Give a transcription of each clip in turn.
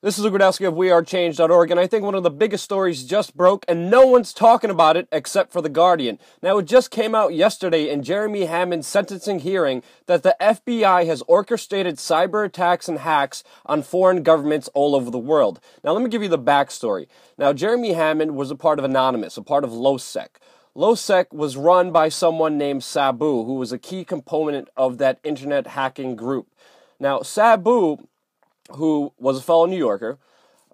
This is Gradowski of WeAreChange.org, and I think one of the biggest stories just broke, and no one's talking about it except for The Guardian. Now, it just came out yesterday in Jeremy Hammond's sentencing hearing that the FBI has orchestrated cyber attacks and hacks on foreign governments all over the world. Now, let me give you the backstory. Now, Jeremy Hammond was a part of Anonymous, a part of LoSec. LoSec was run by someone named Sabu, who was a key component of that internet hacking group. Now, Sabu, who was a fellow New Yorker,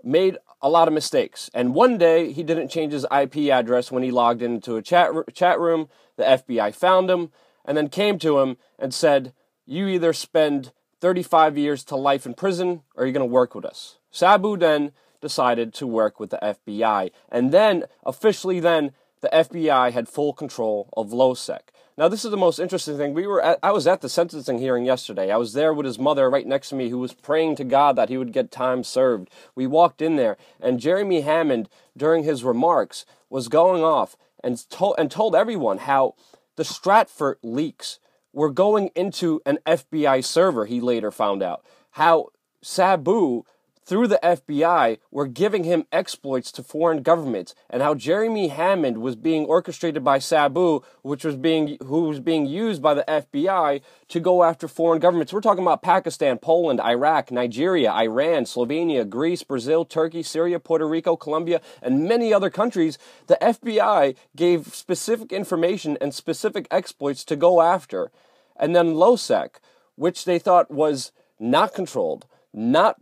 made a lot of mistakes. And one day, he didn't change his IP address when he logged into a chat room. The FBI found him and then came to him and said, you either spend 35 years to life in prison or you're going to work with us. Sabu then decided to work with the FBI. And then, officially then, the FBI had full control of LoSec. Now, this is the most interesting thing. I was at the sentencing hearing yesterday. I was there with his mother right next to me, who was praying to God that he would get time served. We walked in there, and Jeremy Hammond, during his remarks, was going off and told everyone how the Stratford leaks were going into an FBI server, he later found out. How Sabu, through the FBI, were giving him exploits to foreign governments, and how Jeremy Hammond was being orchestrated by Sabu, who was being used by the FBI to go after foreign governments. We're talking about Pakistan, Poland, Iraq, Nigeria, Iran, Slovenia, Greece, Brazil, Turkey, Syria, Puerto Rico, Colombia, and many other countries. The FBI gave specific information and specific exploits to go after. And then LoSec, which they thought was not controlled, not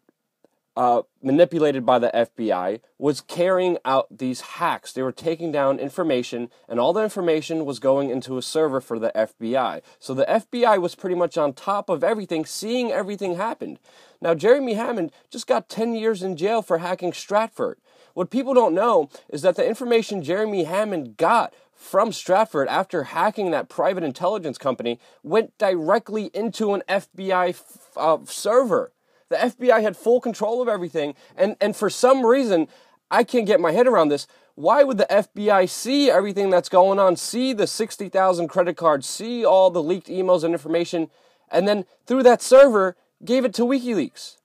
manipulated by the FBI, was carrying out these hacks. They were taking down information, and all the information was going into a server for the FBI. So the FBI was pretty much on top of everything, seeing everything happen. Now, Jeremy Hammond just got 10 years in jail for hacking Stratford. What people don't know is that the information Jeremy Hammond got from Stratford after hacking that private intelligence company went directly into an FBI server. The FBI had full control of everything, and for some reason, I can't get my head around this. Why would the FBI see everything that's going on, see the 60,000 credit cards, see all the leaked emails and information, and then through that server, gave it to WikiLeaks?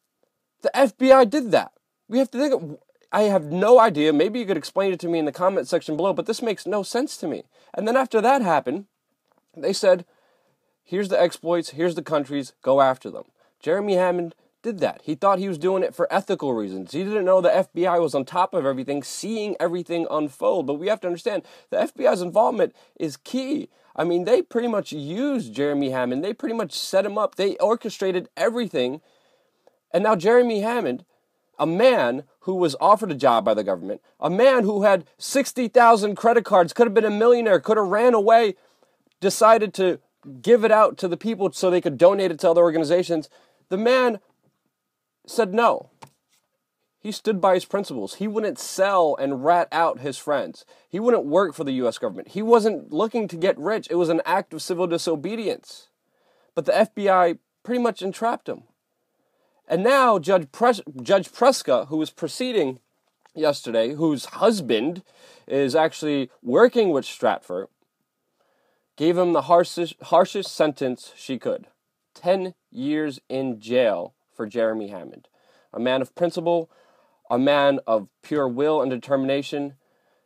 The FBI did that. We have to think, I have no idea, maybe you could explain it to me in the comment section below, but this makes no sense to me. And then after that happened, they said, here's the exploits, here's the countries, go after them. Jeremy Hammond did that. He thought he was doing it for ethical reasons. He didn't know the FBI was on top of everything, seeing everything unfold. But we have to understand, the FBI's involvement is key. I mean, they pretty much used Jeremy Hammond. They pretty much set him up. They orchestrated everything. And now Jeremy Hammond, a man who was offered a job by the government, a man who had 60,000 credit cards, could have been a millionaire, could have ran away, decided to give it out to the people so they could donate it to other organizations. The man said no. He stood by his principles. He wouldn't sell and rat out his friends. He wouldn't work for the U.S. government. He wasn't looking to get rich. It was an act of civil disobedience. But the FBI pretty much entrapped him. And now Judge Preska, who was proceeding yesterday, whose husband is actually working with Stratford, gave him the harshest sentence she could. 10 years in jail for Jeremy Hammond. A man of principle, a man of pure will and determination.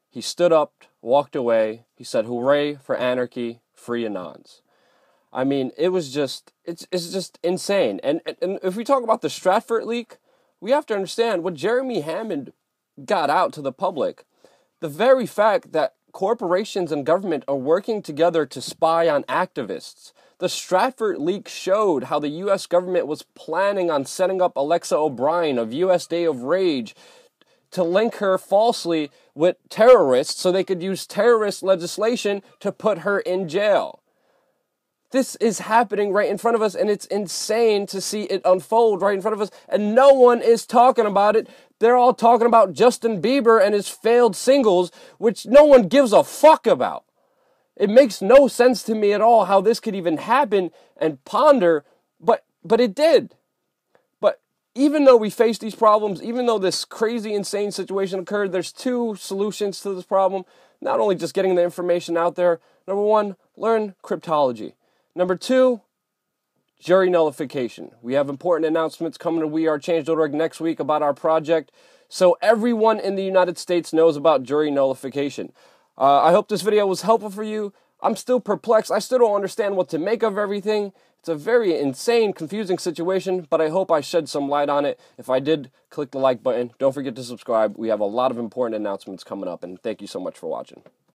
He stood up, walked away. He said, hooray for anarchy, free Anons. I mean, it's just insane. And if we talk about the Stratford leak, we have to understand what Jeremy Hammond got out to the public. The very fact that corporations and government are working together to spy on activists. The Stratford leak showed how the U.S. government was planning on setting up Alexa O'Brien of U.S. Day of Rage to link her falsely with terrorists so they could use terrorist legislation to put her in jail. This is happening right in front of us, and it's insane to see it unfold right in front of us, and no one is talking about it. They're all talking about Justin Bieber and his failed singles, which no one gives a fuck about. It makes no sense to me at all how this could even happen and ponder, but it did. But even though we face these problems, even though this crazy, insane situation occurred, there's two solutions to this problem. Not only just getting the information out there. Number one, learn cryptology. Number two, jury nullification. We have important announcements coming to wearechange.org next week about our project, so everyone in the United States knows about jury nullification. I hope this video was helpful for you. I'm still perplexed. I still don't understand what to make of everything. It's a very insane, confusing situation, but I hope I shed some light on it. If I did, click the like button. Don't forget to subscribe. We have a lot of important announcements coming up, and thank you so much for watching.